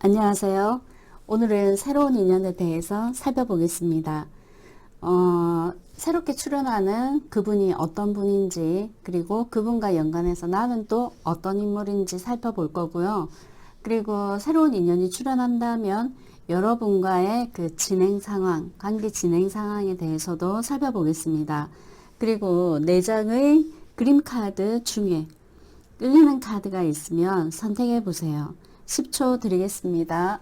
안녕하세요. 오늘은 새로운 인연에 대해서 살펴보겠습니다. 새롭게 출연하는 그분이 어떤 분인지, 그리고 그분과 연관해서 나는 또 어떤 인물인지 살펴볼 거고요. 그리고 새로운 인연이 출연한다면 여러분과의 그 진행 상황, 관계 진행 상황에 대해서도 살펴보겠습니다. 그리고 4장의 그림 카드 중에 끌리는 카드가 있으면 선택해 보세요. 10초 드리겠습니다.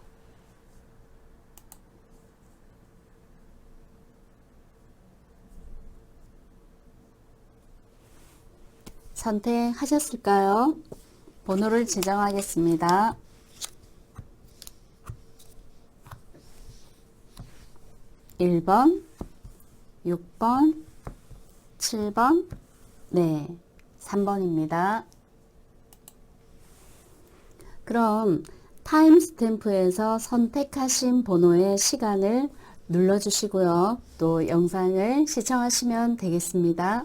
선택하셨을까요? 번호를 지정하겠습니다. 1번, 6번, 7번, 네, 3번입니다. 그럼 타임스탬프에서 선택하신 번호의 시간을 눌러주시고요. 또 영상을 시청하시면 되겠습니다.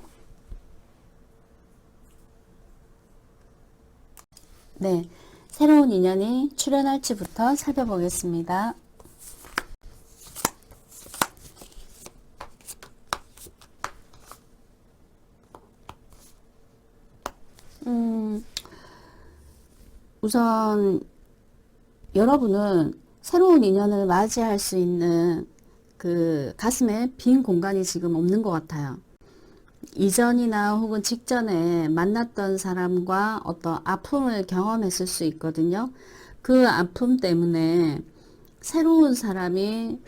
네, 새로운 인연이 출연할지부터 살펴보겠습니다. 우선 여러분은 새로운 인연을 맞이할 수 있는 그 가슴에 빈 공간이 지금 없는 것 같아요. 이전이나 혹은 직전에 만났던 사람과 어떤 아픔을 경험했을 수 있거든요. 그 아픔 때문에 새로운 사람이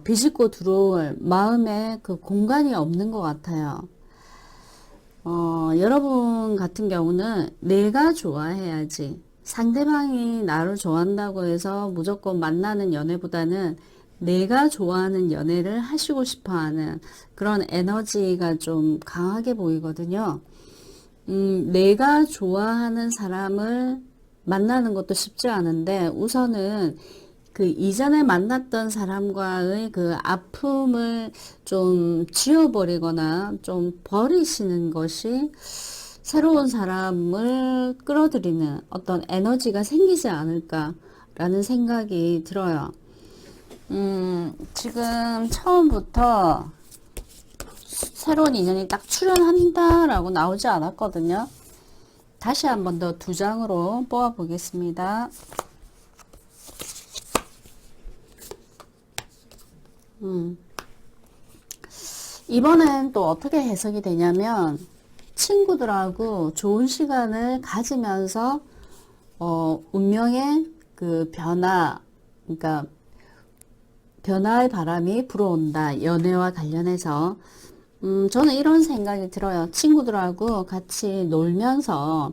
비집고 들어올 마음에 그 공간이 없는 것 같아요. 여러분 같은 경우는 내가 좋아해야지, 상대방이 나를 좋아한다고 해서 무조건 만나는 연애보다는 내가 좋아하는 연애를 하시고 싶어 하는 그런 에너지가 좀 강하게 보이거든요. 내가 좋아하는 사람을 만나는 것도 쉽지 않은데 우선은 그 이전에 만났던 사람과의 그 아픔을 좀 지워버리거나 좀 버리시는 것이 새로운 사람을 끌어들이는 어떤 에너지가 생기지 않을까라는 생각이 들어요. 지금 처음부터 새로운 인연이 딱 출연한다라고 나오지 않았거든요. 다시 한 번 더 2장으로 뽑아 보겠습니다. 이번엔 또 어떻게 해석이 되냐면 친구들하고 좋은 시간을 가지면서 운명의 그 변화, 그러니까 변화의 바람이 불어온다. 연애와 관련해서 저는 이런 생각이 들어요. 친구들하고 같이 놀면서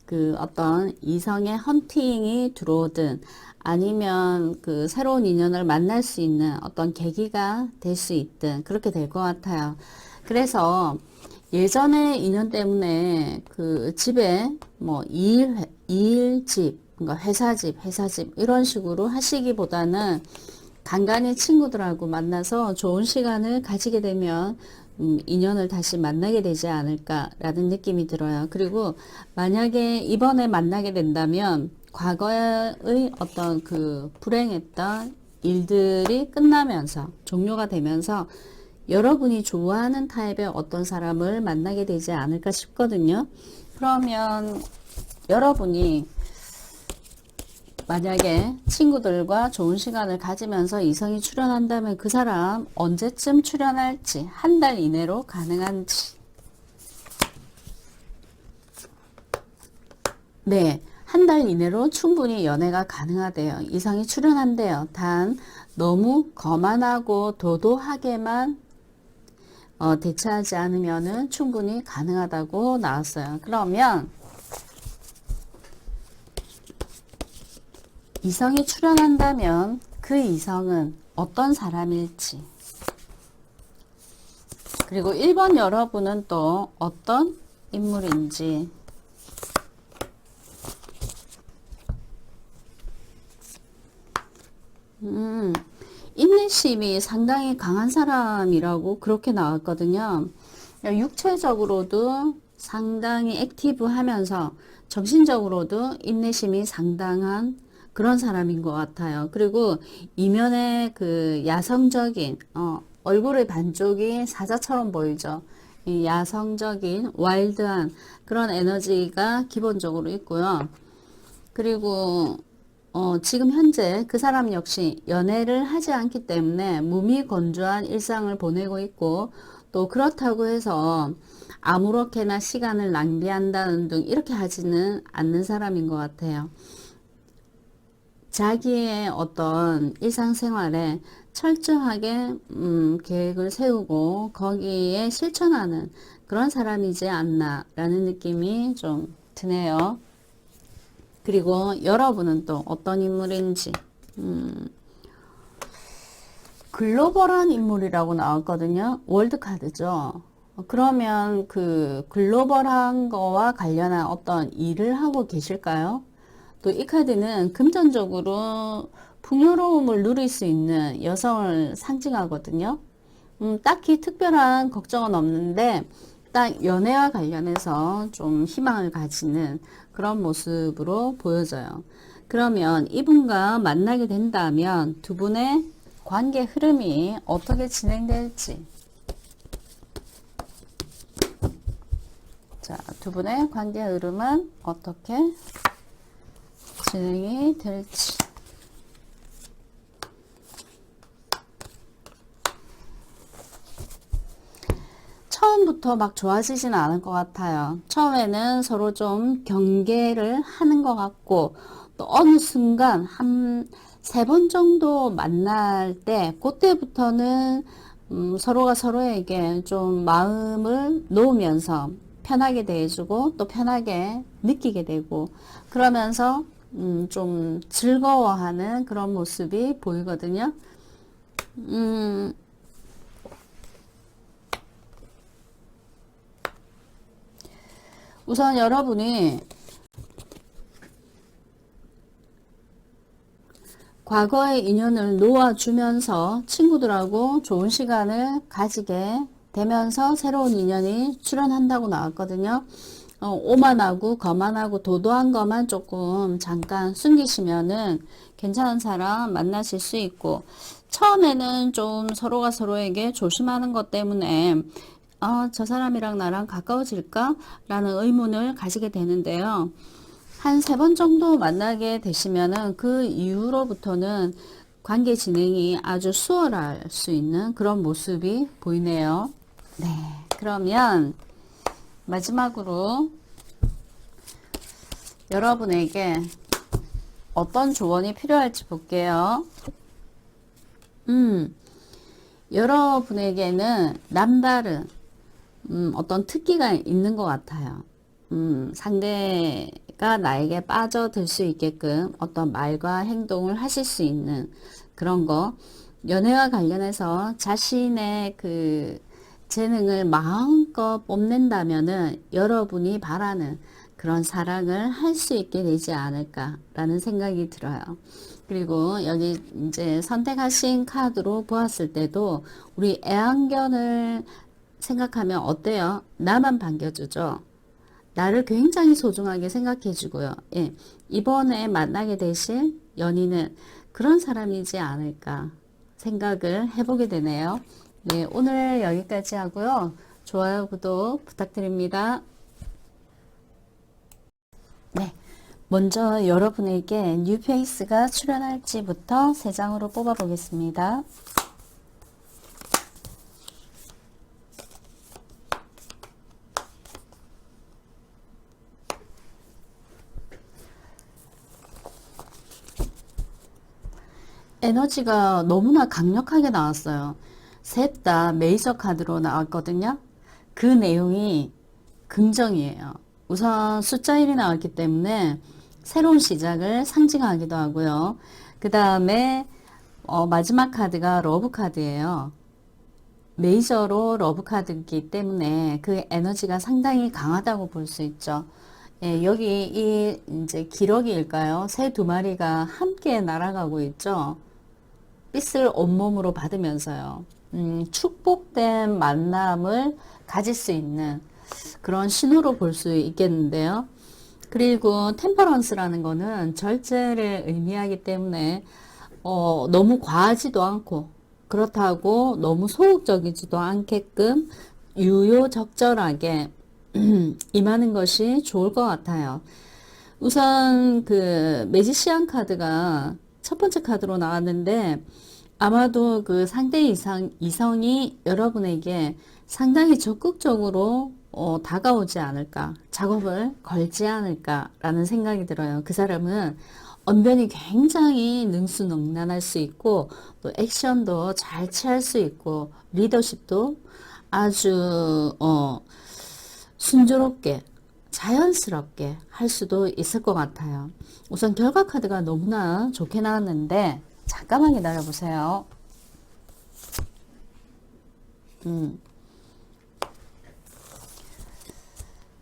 그 어떤 이성의 헌팅이 들어오든 아니면 그 새로운 인연을 만날 수 있는 어떤 계기가 될 수 있든 그렇게 될 것 같아요. 그래서 예전에 인연 때문에 그 집에 뭐 일집, 그러니까 회사집 이런 식으로 하시기보다는 간간히 친구들하고 만나서 좋은 시간을 가지게 되면 인연을 다시 만나게 되지 않을까라는 느낌이 들어요. 그리고 만약에 이번에 만나게 된다면 과거의 어떤 그 불행했던 일들이 끝나면서 종료가 되면서 여러분이 좋아하는 타입의 어떤 사람을 만나게 되지 않을까 싶거든요. 그러면 여러분이 만약에 친구들과 좋은 시간을 가지면서 이성이 출연한다면 그 사람 언제쯤 출연할지, 한 달 이내로 가능한지. 네, 한 달 이내로 충분히 연애가 가능하대요. 이성이 출연한대요. 단 너무 거만하고 도도하게만 대처하지 않으면은 충분히 가능하다고 나왔어요. 그러면 이성이 출연한다면 그 이성은 어떤 사람일지, 그리고 1번 여러분은 또 어떤 인물인지. 인내심이 상당히 강한 사람이라고 그렇게 나왔거든요. 육체적으로도 상당히 액티브하면서 정신적으로도 인내심이 상당한 그런 사람인 것 같아요. 그리고 이면에 그 야성적인, 얼굴의 반쪽이 사자처럼 보이죠. 이 야성적인, 와일드한 그런 에너지가 기본적으로 있고요. 그리고 지금 현재 그 사람 역시 연애를 하지 않기 때문에 무미건조한 일상을 보내고 있고, 또 그렇다고 해서 아무렇게나 시간을 낭비한다는 등 이렇게 하지는 않는 사람인 것 같아요. 자기의 어떤 일상생활에 철저하게 계획을 세우고 거기에 실천하는 그런 사람이지 않나라는 느낌이 좀 드네요. 그리고 여러분은 또 어떤 인물인지, 글로벌한 인물이라고 나왔거든요. 월드카드죠. 그러면 그 글로벌한 거와 관련한 어떤 일을 하고 계실까요? 또 이 카드는 금전적으로 풍요로움을 누릴 수 있는 여성을 상징하거든요. 딱히 특별한 걱정은 없는데 딱 연애와 관련해서 좀 희망을 가지는 그런 모습으로 보여져요. 그러면 이분과 만나게 된다면 두 분의 관계 흐름이 어떻게 진행될지, 자, 두 분의 관계 흐름은 어떻게 진행이 될지. 처음부터 막 좋아지지는 않을 것 같아요. 처음에는 서로 좀 경계를 하는 것 같고, 또 어느 순간 한 3번 정도 만날 때, 그때부터는 서로가 서로에게 좀 마음을 놓으면서 편하게 대해주고 또 편하게 느끼게 되고, 그러면서 좀 즐거워하는 그런 모습이 보이거든요. 우선 여러분이 과거의 인연을 놓아주면서 친구들하고 좋은 시간을 가지게 되면서 새로운 인연이 출현한다고 나왔거든요. 오만하고 거만하고 도도한 것만 조금 잠깐 숨기시면은 괜찮은 사람 만나실 수 있고, 처음에는 좀 서로가 서로에게 조심하는 것 때문에 저 사람이랑 나랑 가까워질까? 라는 의문을 가지게 되는데요. 한 3번 정도 만나게 되시면은 그 이후로부터는 관계 진행이 아주 수월할 수 있는 그런 모습이 보이네요. 네, 그러면 마지막으로 여러분에게 어떤 조언이 필요할지 볼게요. 여러분에게는 남다른 어떤 특기가 있는 것 같아요. 상대가 나에게 빠져들 수 있게끔 어떤 말과 행동을 하실 수 있는 그런 거. 연애와 관련해서 자신의 그 재능을 마음껏 뽐낸다면은 여러분이 바라는 그런 사랑을 할 수 있게 되지 않을까라는 생각이 들어요. 그리고 여기 이제 선택하신 카드로 보았을 때도 우리 애완견을 생각하면 어때요? 나만 반겨주죠. 나를 굉장히 소중하게 생각해주고요. 예, 이번에 만나게 되실 연인은 그런 사람이지 않을까 생각을 해보게 되네요. 네, 오늘 여기까지 하고요. 좋아요, 구독 부탁드립니다. 네, 먼저 여러분에게 뉴페이스가 출연할지부터 3장으로 뽑아보겠습니다. 에너지가 너무나 강력하게 나왔어요. 셋 다 메이저 카드로 나왔거든요. 그 내용이 긍정이에요. 우선 숫자 1이 나왔기 때문에 새로운 시작을 상징하기도 하고요. 그 다음에 마지막 카드가 러브 카드예요. 메이저로 러브 카드이기 때문에 그 에너지가 상당히 강하다고 볼 수 있죠. 예, 여기 이 이제 기러기일까요? 새 2마리가 함께 날아가고 있죠. 빛을 온몸으로 받으면서요. 축복된 만남을 가질 수 있는 그런 신호로 볼 수 있겠는데요. 그리고 템퍼런스라는 거는 절제를 의미하기 때문에 너무 과하지도 않고 그렇다고 너무 소극적이지도 않게끔 유효적절하게 임하는 것이 좋을 것 같아요. 우선 그 매지시안 카드가 첫 번째 카드로 나왔는데 아마도 그 상대 이성이 여러분에게 상당히 적극적으로 다가오지 않을까, 작업을 걸지 않을까라는 생각이 들어요. 그 사람은 언변이 굉장히 능수능란할 수 있고 또 액션도 잘 취할 수 있고 리더십도 아주 순조롭게 자연스럽게 할 수도 있을 것 같아요. 우선 결과 카드가 너무나 좋게 나왔는데 잠깐만 기다려 보세요.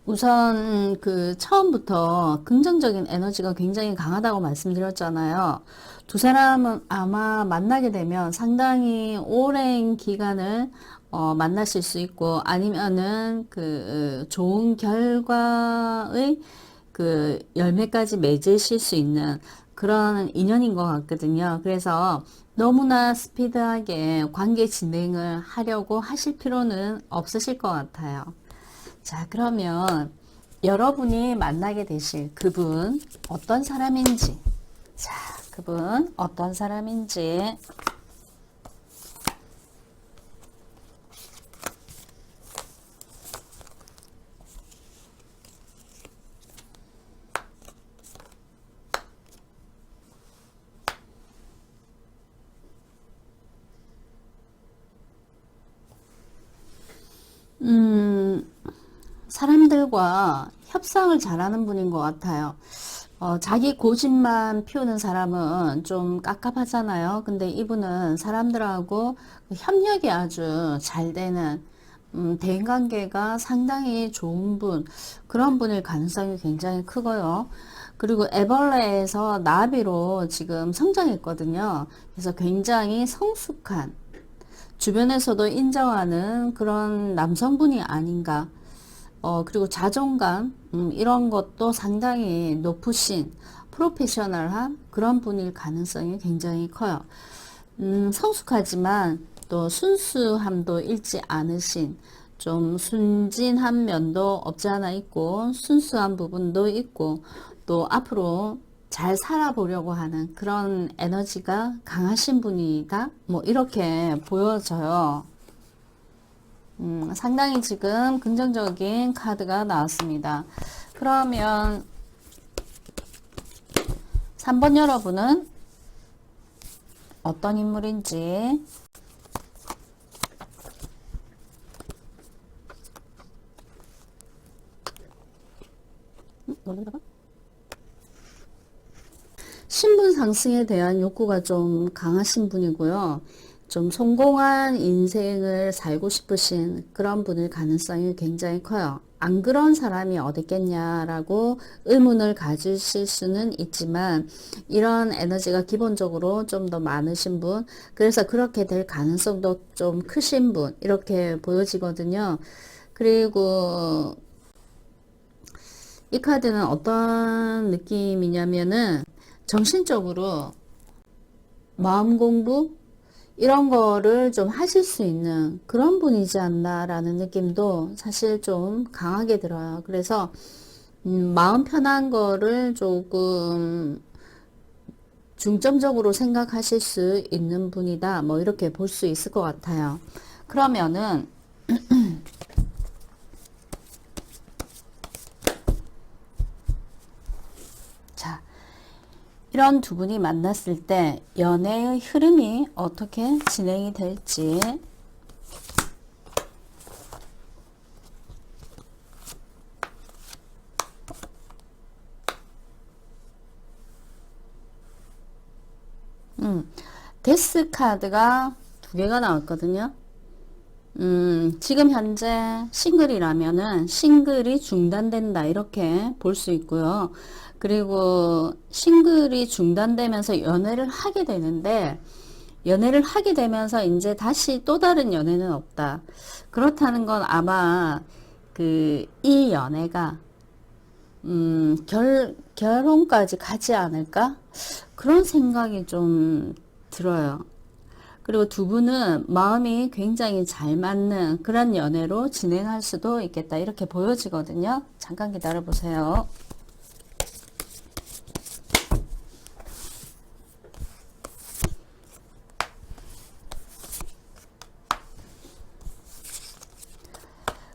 우선 그 처음부터 긍정적인 에너지가 굉장히 강하다고 말씀드렸잖아요. 두 사람은 아마 만나게 되면 상당히 오랜 기간을 만나실 수 있고 아니면은 그 좋은 결과의 그 열매까지 맺으실 수 있는 그런 인연인 것 같거든요. 그래서 너무나 스피드하게 관계 진행을 하려고 하실 필요는 없으실 것 같아요. 자, 그러면 여러분이 만나게 되실 그분 어떤 사람인지, 자, 그분 어떤 사람인지, 사람들과 협상을 잘하는 분인 것 같아요. 자기 고집만 피우는 사람은 좀 깝깝하잖아요. 근데 이분은 사람들하고 협력이 아주 잘 되는 대인관계가 상당히 좋은 분, 그런 분일 가능성이 굉장히 크고요. 그리고 애벌레에서 나비로 지금 성장했거든요. 그래서 굉장히 성숙한, 주변에서도 인정하는 그런 남성분이 아닌가. 그리고 자존감, 이런 것도 상당히 높으신 프로페셔널한 그런 분일 가능성이 굉장히 커요. 성숙하지만 또 순수함도 잃지 않으신 좀 순진한 면도 없지 않아 있고 순수한 부분도 있고 또 앞으로 잘 살아보려고 하는 그런 에너지가 강하신 분이다. 뭐 이렇게 보여져요. 상당히 지금 긍정적인 카드가 나왔습니다. 그러면 3번 여러분은 어떤 인물인지 신분 상승에 대한 욕구가 좀 강하신 분이고요. 좀 성공한 인생을 살고 싶으신 그런 분일 가능성이 굉장히 커요. 안 그런 사람이 어디 있겠냐라고 의문을 가지실 수는 있지만 이런 에너지가 기본적으로 좀 더 많으신 분, 그래서 그렇게 될 가능성도 좀 크신 분 이렇게 보여지거든요. 그리고 이 카드는 어떤 느낌이냐면은 정신적으로 마음 공부 이런 거를 좀 하실 수 있는 그런 분이지 않나라는 느낌도 사실 좀 강하게 들어요. 그래서 마음 편한 거를 조금 중점적으로 생각하실 수 있는 분이다. 뭐 이렇게 볼 수 있을 것 같아요. 그러면은 자, 이런 두 분이 만났을 때 연애의 흐름이 어떻게 진행이 될지 데스 카드가 두 개가 나왔거든요. 지금 현재 싱글이라면은 싱글이 중단된다 이렇게 볼 수 있고요. 그리고 싱글이 중단되면서 연애를 하게 되는데 연애를 하게 되면서 이제 다시 또 다른 연애는 없다. 그렇다는 건 아마 이 연애가 결혼까지 가지 않을까? 그런 생각이 좀 들어요. 그리고 두 분은 마음이 굉장히 잘 맞는 그런 연애로 진행할 수도 있겠다. 이렇게 보여지거든요. 잠깐 기다려 보세요.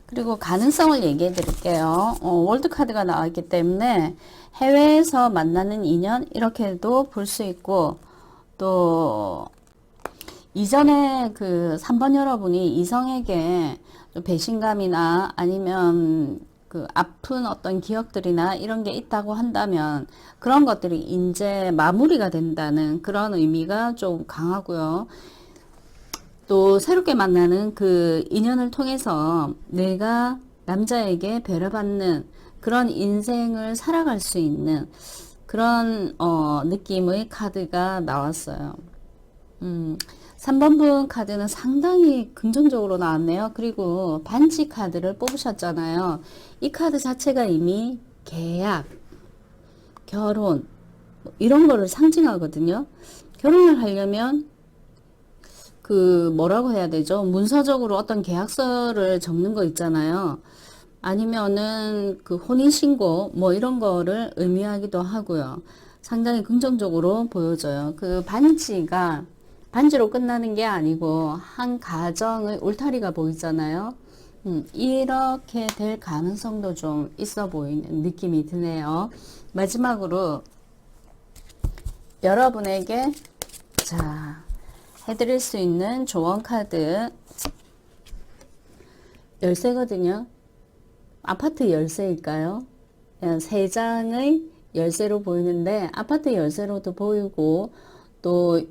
그리고 가능성을 얘기해 드릴게요. 월드카드가 나왔기 때문에 해외에서 만나는 인연 이렇게도 볼 수 있고, 또 이전에 그 3번 여러분이 이성에게 좀 배신감이나 아니면 그 아픈 어떤 기억들이나 이런 게 있다고 한다면 그런 것들이 이제 마무리가 된다는 그런 의미가 좀 강하고요. 또 새롭게 만나는 그 인연을 통해서 내가 남자에게 배려받는 그런 인생을 살아갈 수 있는 그런 느낌의 카드가 나왔어요. 3번 분 카드는 상당히 긍정적으로 나왔네요. 그리고 반지 카드를 뽑으셨잖아요. 이 카드 자체가 이미 계약, 결혼 이런 거를 상징하거든요. 결혼을 하려면 그 뭐라고 해야 되죠? 문서적으로 어떤 계약서를 적는 거 있잖아요. 아니면은 그 혼인신고 뭐 이런 거를 의미하기도 하고요. 상당히 긍정적으로 보여져요. 그 반지가 반지로 끝나는 게 아니고 한 가정의 울타리가 보이잖아요. 이렇게 될 가능성도 좀 있어 보이는 느낌이 드네요. 마지막으로 여러분에게 자 해드릴 수 있는 조언 카드 열쇠거든요. 아파트 열쇠일까요? 3장의 열쇠로 보이는데 아파트 열쇠로도 보이고 또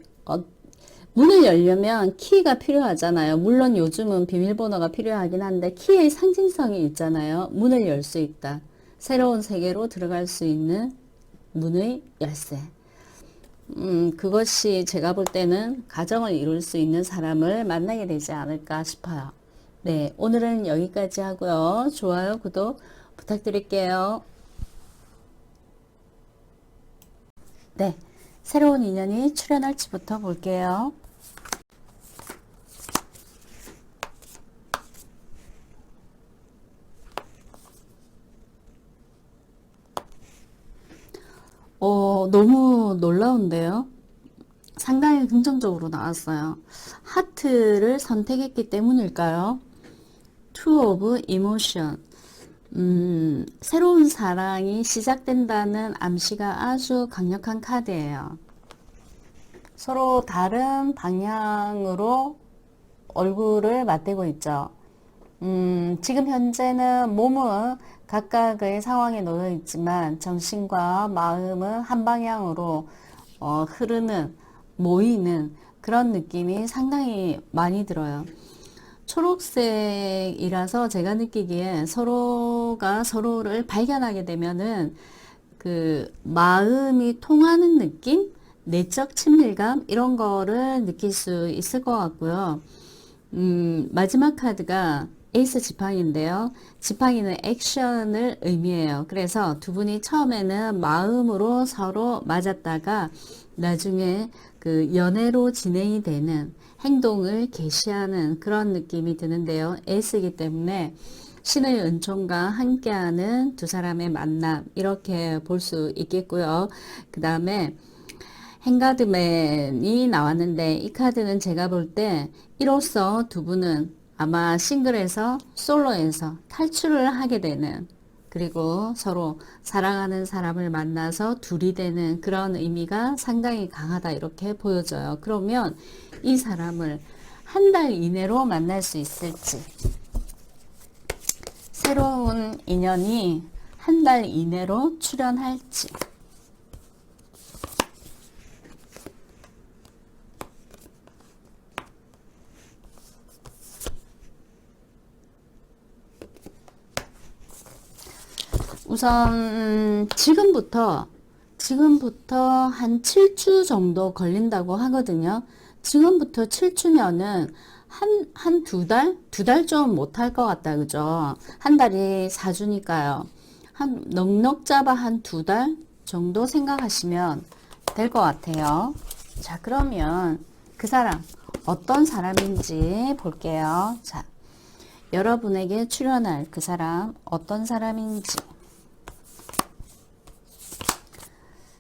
문을 열려면 키가 필요하잖아요. 물론 요즘은 비밀번호가 필요하긴 한데 키의 상징성이 있잖아요. 문을 열 수 있다. 새로운 세계로 들어갈 수 있는 문의 열쇠. 그것이 제가 볼 때는 가정을 이룰 수 있는 사람을 만나게 되지 않을까 싶어요. 네, 오늘은 여기까지 하고요. 좋아요, 구독 부탁드릴게요. 네, 새로운 인연이 출현할지부터 볼게요. 너무 놀라운데요. 상당히 긍정적으로 나왔어요. 하트를 선택했기 때문일까요? Two of Emotion. 새로운 사랑이 시작된다는 암시가 아주 강력한 카드예요. 서로 다른 방향으로 얼굴을 맞대고 있죠. 지금 현재는 몸은 각각의 상황에 놓여 있지만 정신과 마음은 한 방향으로 흐르는, 모이는 그런 느낌이 상당히 많이 들어요. 초록색이라서 제가 느끼기에 서로가 서로를 발견하게 되면은 그 마음이 통하는 느낌? 내적 친밀감? 이런 거를 느낄 수 있을 것 같고요. 마지막 카드가 에이스 지팡이인데요. 지팡이는 액션을 의미해요. 그래서 두 분이 처음에는 마음으로 서로 맞았다가 나중에 그 연애로 진행이 되는 행동을 개시하는 그런 느낌이 드는데요. 에이스이기 때문에 신의 은총과 함께하는 두 사람의 만남 이렇게 볼 수 있겠고요. 그 다음에 행가드맨이 나왔는데 이 카드는 제가 볼 때 이로써 두 분은 아마 싱글에서 솔로에서 탈출을 하게 되는 그리고 서로 사랑하는 사람을 만나서 둘이 되는 그런 의미가 상당히 강하다 이렇게 보여져요. 그러면 이 사람을 한 달 이내로 만날 수 있을지 새로운 인연이 한 달 이내로 출현할지 우선 지금부터 한 7주 정도 걸린다고 하거든요. 지금부터 7주면은 한 두 달? 두 달 좀 못할 것 같다. 그죠? 한 달이 4주니까요. 한 넉넉 잡아 한 2달 정도 생각하시면 될 것 같아요. 자, 그러면 그 사람 어떤 사람인지 볼게요. 자, 여러분에게 출연할 그 사람 어떤 사람인지.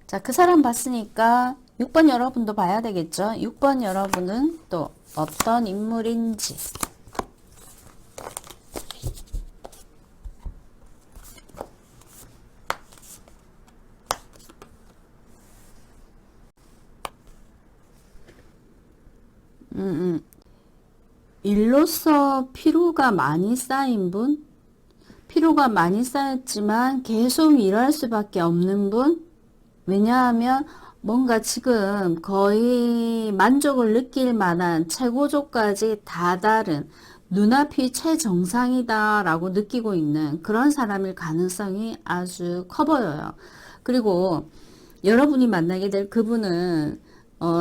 자, 그 사람 봤으니까 6번 여러분도 봐야 되겠죠? 6번 여러분은 또 어떤 인물인지. 일로서 피로가 많이 쌓인 분? 피로가 많이 쌓였지만 계속 일할 수밖에 없는 분? 왜냐하면 뭔가 지금 거의 만족을 느낄 만한 최고조까지 다다른 눈앞이 최정상이다 라고 느끼고 있는 그런 사람일 가능성이 아주 커 보여요. 그리고 여러분이 만나게 될 그분은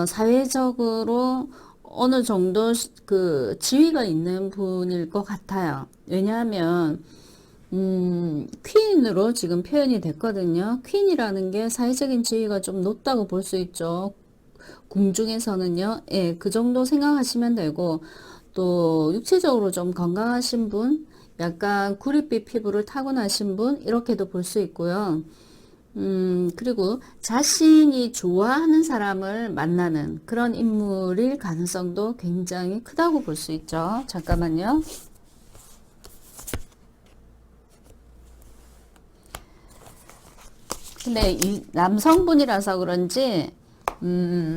사회적으로 어느 정도 그 지위가 있는 분일 것 같아요. 왜냐하면 퀸으로 지금 표현이 됐거든요. 퀸이라는 게 사회적인 지위가 좀 높다고 볼 수 있죠. 궁중에서는요. 예, 그 정도 생각하시면 되고, 또 육체적으로 좀 건강하신 분, 약간 구릿빛 피부를 타고나신 분, 이렇게도 볼 수 있고요. 그리고 자신이 좋아하는 사람을 만나는 그런 인물일 가능성도 굉장히 크다고 볼 수 있죠. 잠깐만요. 근데 이 남성분이라서 그런지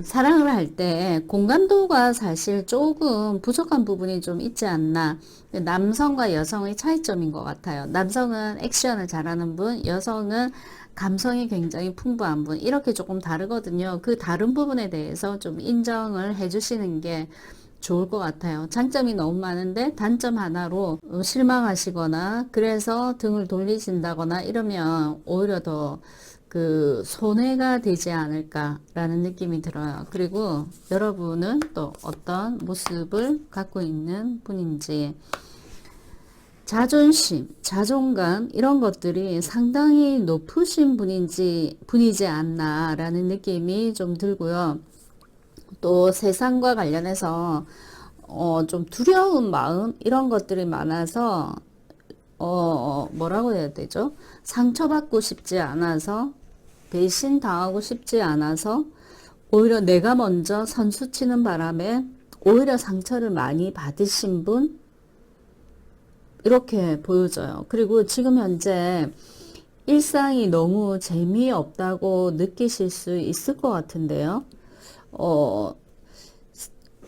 사랑을 할 때 공감도가 사실 조금 부족한 부분이 좀 있지 않나. 남성과 여성의 차이점인 것 같아요. 남성은 액션을 잘하는 분, 여성은 감성이 굉장히 풍부한 분, 이렇게 조금 다르거든요. 그 다른 부분에 대해서 좀 인정을 해주시는 게 좋을 것 같아요. 장점이 너무 많은데 단점 하나로 실망하시거나 그래서 등을 돌리신다거나 이러면 오히려 더 그 손해가 되지 않을까라는 느낌이 들어요. 그리고 여러분은 또 어떤 모습을 갖고 있는 분인지, 자존심, 자존감 이런 것들이 상당히 높으신 분이지 않나라는 느낌이 좀 들고요. 또 세상과 관련해서 좀 두려운 마음 이런 것들이 많아서 뭐라고 해야 되죠? 상처받고 싶지 않아서, 배신당하고 싶지 않아서, 오히려 내가 먼저 선수 치는 바람에 오히려 상처를 많이 받으신 분? 이렇게 보여져요. 그리고 지금 현재 일상이 너무 재미없다고 느끼실 수 있을 것 같은데요.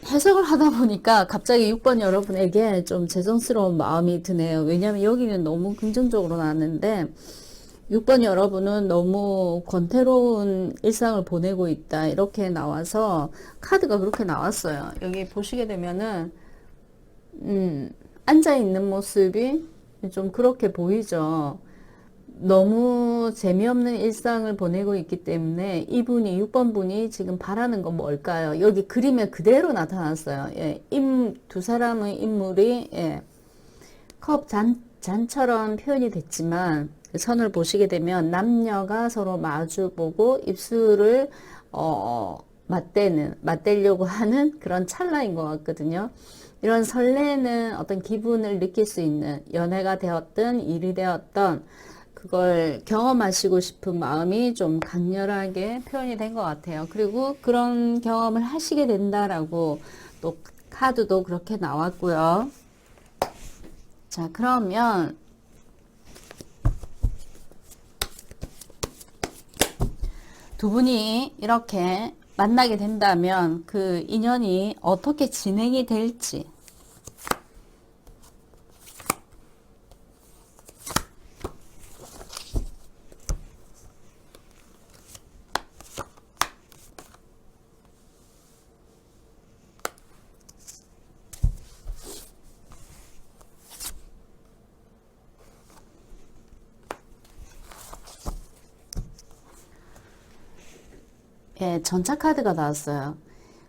해석을 하다 보니까 갑자기 6번 여러분에게 좀 죄송스러운 마음이 드네요. 왜냐하면 여기는 너무 긍정적으로 나왔는데 6번 여러분은 너무 권태로운 일상을 보내고 있다 이렇게 나와서 카드가 그렇게 나왔어요. 여기 보시게 되면은 앉아있는 모습이 좀 그렇게 보이죠. 너무 재미없는 일상을 보내고 있기 때문에 이분이 6번 분이 지금 바라는 건 뭘까요? 여기 그림에 그대로 나타났어요. 예, 두 사람의 인물이 컵 잔처럼 표현이 됐지만 선을 보시게 되면 남녀가 서로 마주보고 입술을 맞대려고 하는 그런 찰나인 것 같거든요. 이런 설레는 어떤 기분을 느낄 수 있는, 연애가 되었든 일이 되었든 그걸 경험하시고 싶은 마음이 좀 강렬하게 표현이 된 것 같아요. 그리고 그런 경험을 하시게 된다라고 또 카드도 그렇게 나왔고요. 자, 그러면 두 분이 이렇게 만나게 된다면 그 인연이 어떻게 진행이 될지. 예, 전차 카드가 나왔어요.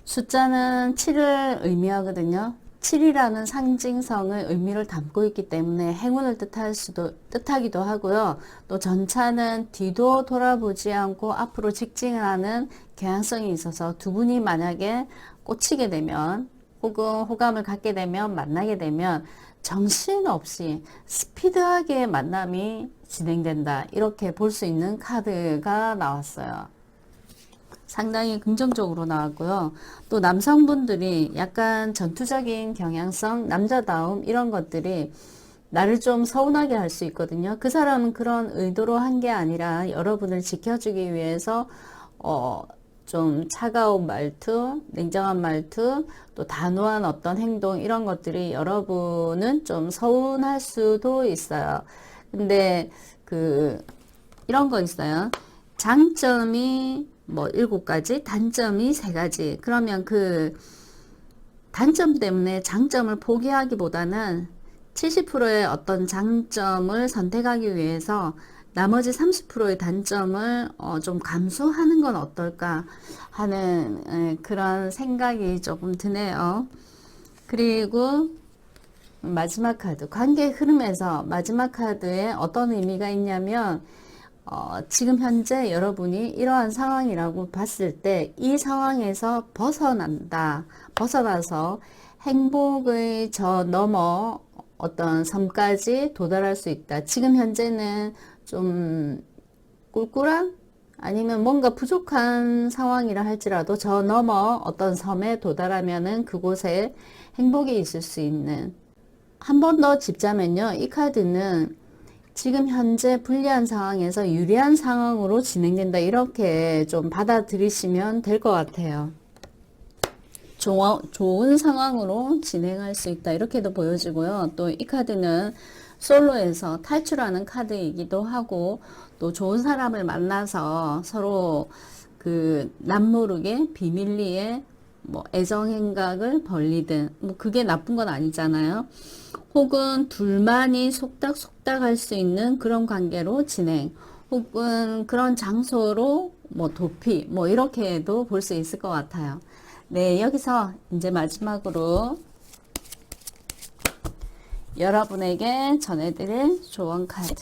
숫자는 7을 의미하거든요. 7이라는 상징성의 의미를 담고 있기 때문에 행운을 뜻하기도 하고요. 또 전차는 뒤도 돌아보지 않고 앞으로 직진하는 경향성이 있어서 두 분이 만약에 꽂히게 되면 혹은 호감을 갖게 되면 만나게 되면 정신없이 스피드하게 만남이 진행된다. 이렇게 볼 수 있는 카드가 나왔어요. 상당히 긍정적으로 나왔고요. 또 남성분들이 약간 전투적인 경향성, 남자다움 이런 것들이 나를 좀 서운하게 할 수 있거든요. 그 사람은 그런 의도로 한 게 아니라 여러분을 지켜주기 위해서 좀 차가운 말투, 냉정한 말투, 또 단호한 어떤 행동 이런 것들이 여러분은 좀 서운할 수도 있어요. 근데 이런 거 있어요. 장점이 뭐 7가지, 단점이 3가지. 그러면 그 단점 때문에 장점을 포기하기보다는 70%의 어떤 장점을 선택하기 위해서 나머지 30%의 단점을 좀 감수하는 건 어떨까 하는 그런 생각이 조금 드네요. 그리고 마지막 카드, 관계 흐름에서 마지막 카드에 어떤 의미가 있냐면 지금 현재 여러분이 이러한 상황이라고 봤을 때 이 상황에서 벗어나서 행복의 저 너머 어떤 섬까지 도달할 수 있다. 지금 현재는 좀 꿀꿀한 아니면 뭔가 부족한 상황이라 할지라도 저 너머 어떤 섬에 도달하면은 그곳에 행복이 있을 수 있는, 한 번 더 짚자면요, 이 카드는 지금 현재 불리한 상황에서 유리한 상황으로 진행된다. 이렇게 좀 받아들이시면 될 것 같아요. 좋은 상황으로 진행할 수 있다. 이렇게도 보여지고요. 또 이 카드는 솔로에서 탈출하는 카드이기도 하고, 또 좋은 사람을 만나서 서로 남모르게 비밀리에 뭐 애정행각을 벌리든, 뭐 그게 나쁜 건 아니잖아요. 혹은 둘만이 속닥속닥 할 수 있는 그런 관계로 진행, 혹은 그런 장소로 뭐 도피, 뭐 이렇게도 볼 수 있을 것 같아요. 네, 여기서 이제 마지막으로 여러분에게 전해드릴 조언 카드.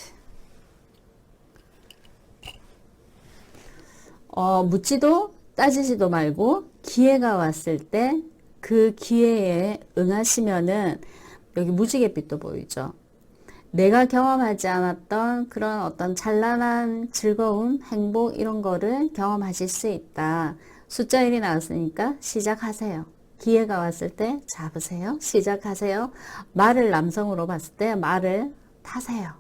묻지도 따지지도 말고 기회가 왔을 때 그 기회에 응하시면은, 여기 무지갯빛도 보이죠. 내가 경험하지 않았던 그런 어떤 찬란한 즐거움, 행복 이런 거를 경험하실 수 있다. 숫자 1이 나왔으니까 시작하세요. 기회가 왔을 때 잡으세요. 시작하세요. 말을 남성으로 봤을 때 말을 타세요.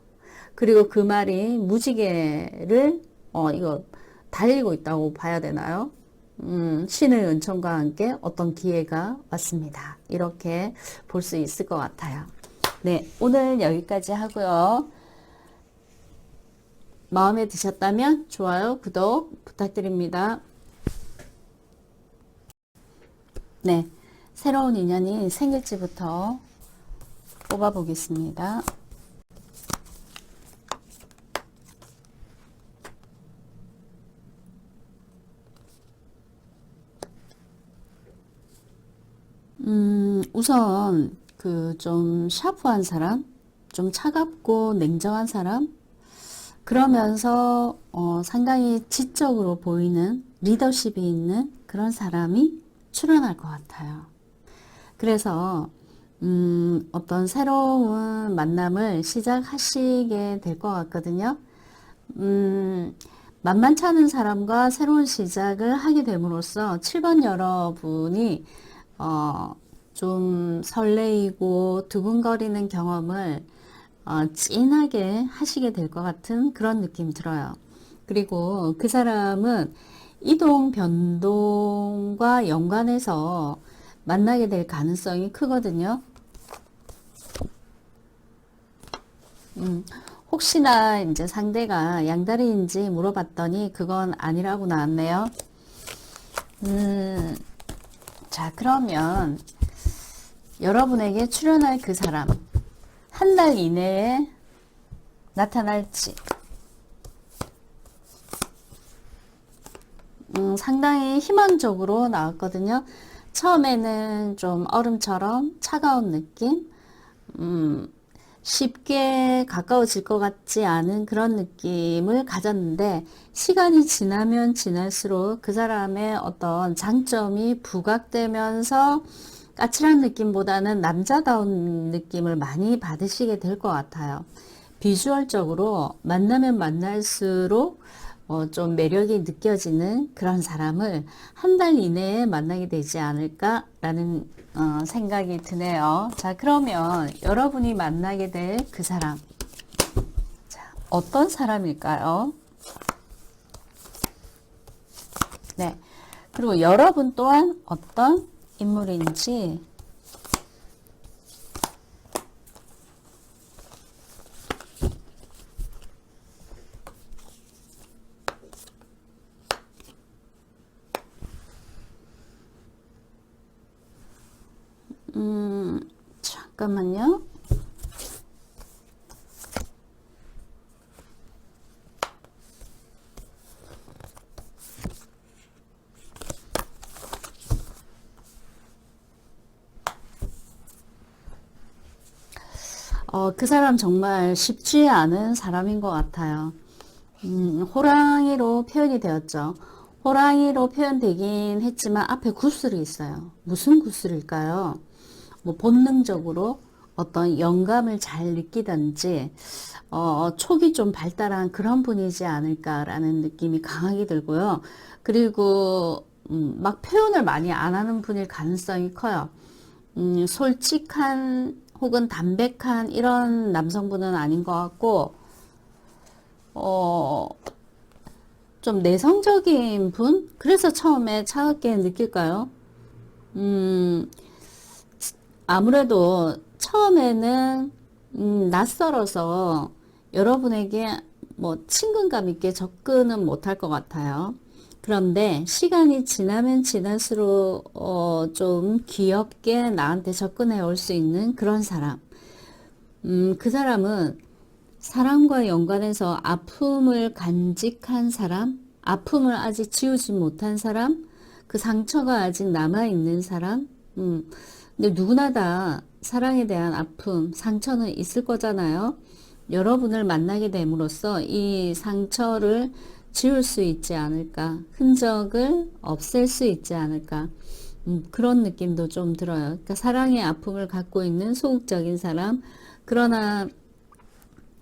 그리고 그 말이 무지개를 이거 달리고 있다고 봐야 되나요? 신의 은총과 함께 어떤 기회가 왔습니다. 이렇게 볼 수 있을 것 같아요. 네, 오늘 여기까지 하고요. 마음에 드셨다면 좋아요, 구독 부탁드립니다. 네, 새로운 인연이 생길지부터 뽑아보겠습니다. 우선 좀 샤프한 사람, 좀 차갑고 냉정한 사람, 그러면서 상당히 지적으로 보이는 리더십이 있는 그런 사람이 출연할 것 같아요. 그래서 어떤 새로운 만남을 시작하시게 될 것 같거든요. 만만치 않은 사람과 새로운 시작을 하게 됨으로써 7번 여러분이 좀 설레이고 두근거리는 경험을 진하게 하시게 될 것 같은 그런 느낌 들어요. 그리고 그 사람은 이동 변동과 연관해서 만나게 될 가능성이 크거든요. 혹시나 이제 상대가 양다리인지 물어봤더니 그건 아니라고 나왔네요. 자, 그러면 여러분에게 출연할 그 사람 한 달 이내에 나타날지, 상당히 희망적으로 나왔거든요. 처음에는 좀 얼음처럼 차가운 느낌, 쉽게 가까워질 것 같지 않은 그런 느낌을 가졌는데, 시간이 지나면 지날수록 그 사람의 어떤 장점이 부각되면서 까칠한 느낌보다는 남자다운 느낌을 많이 받으시게 될 것 같아요. 비주얼적으로 만나면 만날수록 좀 매력이 느껴지는 그런 사람을 한 달 이내에 만나게 되지 않을까라는 생각이 드네요. 자, 그러면 여러분이 만나게 될 그 사람, 자, 어떤 사람일까요? 네. 그리고 여러분 또한 어떤 인물인지, 잠깐만요. 그 사람 정말 쉽지 않은 사람인 것 같아요. 호랑이로 표현이 되었죠. 호랑이로 표현되긴 했지만 앞에 구슬이 있어요. 무슨 구슬일까요? 뭐 본능적으로 어떤 영감을 잘 느끼든지 촉이 좀 발달한 그런 분이지 않을까라는 느낌이 강하게 들고요. 그리고 막 표현을 많이 안 하는 분일 가능성이 커요. 솔직한 혹은 담백한 이런 남성분은 아닌 것 같고, 어, 좀 내성적인 분? 그래서 처음에 차갑게 느낄까요? 아무래도 처음에는 낯설어서 여러분에게 뭐 친근감 있게 접근은 못할 것 같아요. 그런데 시간이 지나면 지날수록 좀 귀엽게 나한테 접근해 올 수 있는 그런 사람. 그 사람은 사람과 연관해서 아픔을 간직한 사람, 아픔을 아직 지우지 못한 사람, 그 상처가 아직 남아있는 사람. 근데 누구나 다 사랑에 대한 아픔, 상처는 있을 거잖아요. 여러분을 만나게 됨으로써 이 상처를 지울 수 있지 않을까, 흔적을 없앨 수 있지 않을까, 그런 느낌도 좀 들어요. 그러니까 사랑의 아픔을 갖고 있는 소극적인 사람, 그러나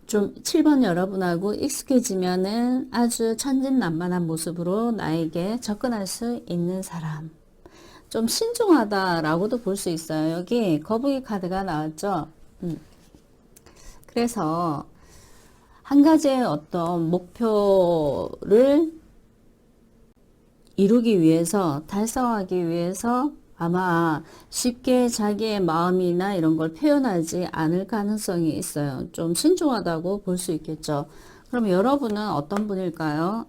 좀 7번 여러분하고 익숙해지면은 아주 천진난만한 모습으로 나에게 접근할 수 있는 사람. 좀 신중하다라고도 볼 수 있어요. 여기 거북이 카드가 나왔죠. 그래서 한 가지의 어떤 목표를 이루기 위해서, 달성하기 위해서 아마 쉽게 자기의 마음이나 이런 걸 표현하지 않을 가능성이 있어요. 좀 신중하다고 볼 수 있겠죠. 그럼 여러분은 어떤 분일까요?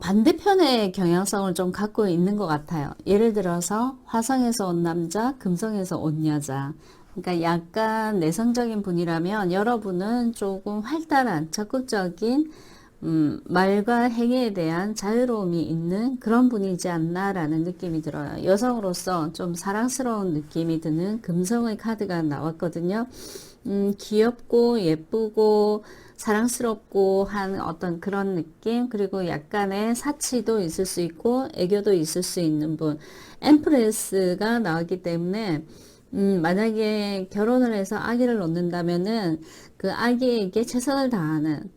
반대편의 경향성을 좀 갖고 있는 것 같아요. 예를 들어서 화성에서 온 남자, 금성에서 온 여자. 그러니까 약간 내성적인 분이라면 여러분은 조금 활달한 적극적인 말과 행위에 대한 자유로움이 있는 그런 분이지 않나라는 느낌이 들어요. 여성으로서 좀 사랑스러운 느낌이 드는 금성의 카드가 나왔거든요. 귀엽고 예쁘고 사랑스럽고 한 어떤 그런 느낌, 그리고 약간의 사치도 있을 수 있고 애교도 있을 수 있는 분. 엠프레스가 나왔기 때문에 만약에 결혼을 해서 아기를 놓는다면은 그 아기에게 최선을 다하는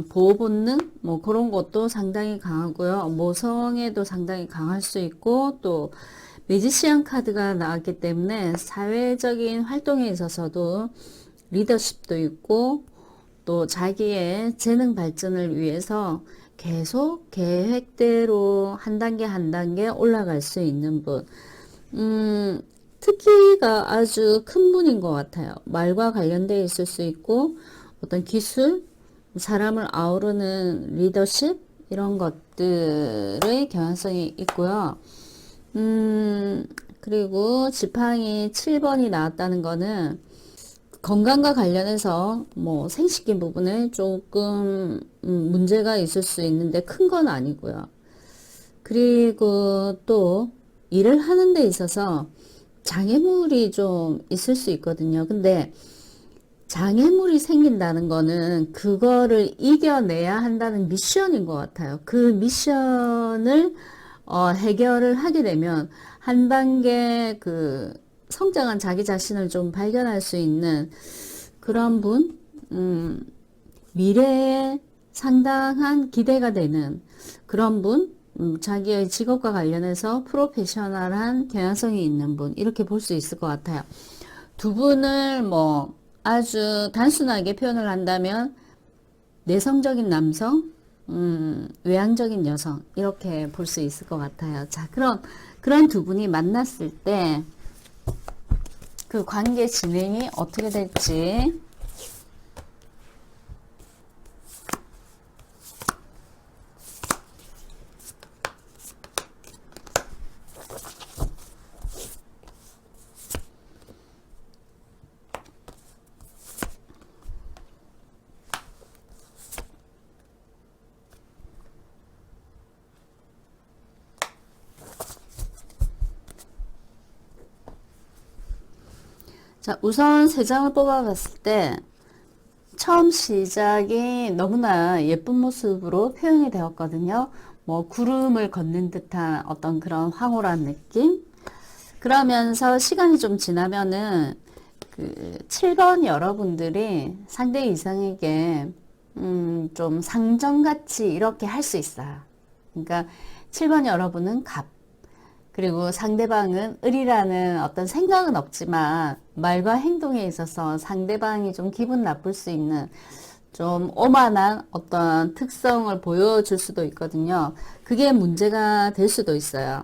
보호 본능 뭐 그런 것도 상당히 강하고요. 모성애도 상당히 강할 수 있고, 또 매지시안 카드가 나왔기 때문에 사회적인 활동에 있어서도 리더십도 있고, 또 자기의 재능 발전을 위해서 계속 계획대로 한 단계 한 단계 올라갈 수 있는 분. 특기가 아주 큰 분인 것 같아요. 말과 관련되어 있을 수 있고, 어떤 기술, 사람을 아우르는 리더십, 이런 것들의 경향성이 있고요. 그리고 지팡이 7번이 나왔다는 거는 건강과 관련해서 뭐 생식기 부분에 조금 문제가 있을 수 있는데 큰 건 아니고요. 그리고 또 일을 하는 데 있어서 장애물이 좀 있을 수 있거든요. 근데 장애물이 생긴다는 거는 그거를 이겨내야 한다는 미션인 것 같아요. 그 미션을 해결을 하게 되면 한 단계 그 성장한 자기 자신을 좀 발견할 수 있는 그런 분, 미래에 상당한 기대가 되는 그런 분, 자기의 직업과 관련해서 프로페셔널한 경향성이 있는 분, 이렇게 볼 수 있을 것 같아요. 두 분을 뭐 아주 단순하게 표현을 한다면 내성적인 남성, 외향적인 여성, 이렇게 볼 수 있을 것 같아요. 자, 그런 두 분이 만났을 때 그 관계 진행이 어떻게 될지. 자, 우선 세 장을 뽑아봤을 때 처음 시작이 너무나 예쁜 모습으로 표현이 되었거든요. 뭐 구름을 걷는 듯한 어떤 그런 황홀한 느낌. 그러면서 시간이 좀 지나면은 그 7번 여러분들이 상대 이상에게 좀 상정같이 이렇게 할 수 있어요. 그러니까 7번 여러분은 갑, 그리고 상대방은 을이라는 어떤 생각은 없지만 말과 행동에 있어서 상대방이 좀 기분 나쁠 수 있는 좀 오만한 어떤 특성을 보여줄 수도 있거든요. 그게 문제가 될 수도 있어요.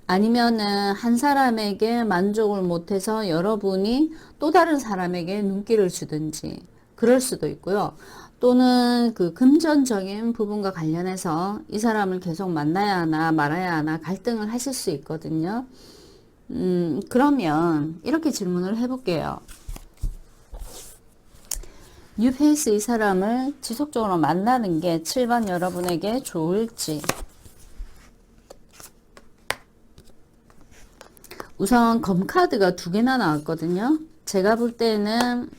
아니면은 한 사람에게 만족을 못해서 여러분이 또 다른 사람에게 눈길을 주든지 그럴 수도 있고요. 또는 그 금전적인 부분과 관련해서 이 사람을 계속 만나야 하나 말아야 하나 갈등을 하실 수 있거든요. 그러면 이렇게 질문을 해볼게요. 뉴페이스 이 사람을 지속적으로 만나는 게 7번 여러분에게 좋을지. 우선 검카드가 두 개나 나왔거든요. 제가 볼 때는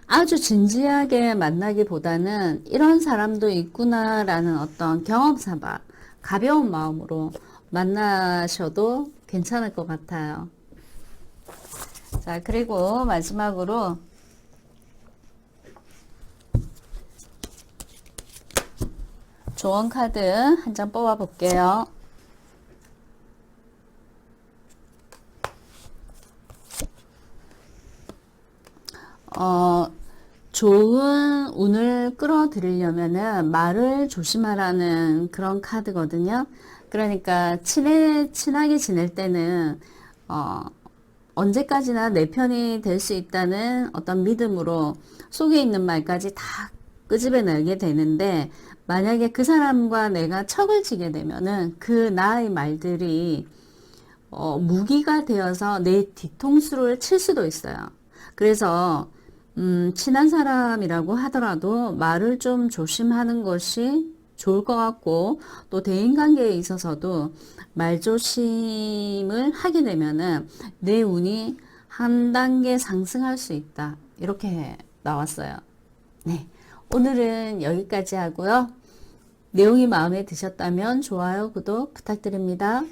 아주 진지하게 만나기보다는 이런 사람도 있구나라는 어떤 경험 삼아 가벼운 마음으로 만나셔도 괜찮을 것 같아요. 자, 그리고 마지막으로 조언 카드 한 장 뽑아 볼게요. 좋은 운을 끌어들이려면은 말을 조심하라는 그런 카드거든요. 그러니까 친하게 지낼 때는 언제까지나 내 편이 될 수 있다는 어떤 믿음으로 속에 있는 말까지 다 끄집어내게 되는데, 만약에 그 사람과 내가 척을 지게 되면은 그 나의 말들이 무기가 되어서 내 뒤통수를 칠 수도 있어요. 그래서 친한 사람이라고 하더라도 말을 좀 조심하는 것이 좋을 것 같고, 또 대인관계에 있어서도 말조심을 하게 되면은 내 운이 한 단계 상승할 수 있다. 이렇게 나왔어요. 네. 오늘은 여기까지 하고요. 내용이 마음에 드셨다면 좋아요, 구독 부탁드립니다.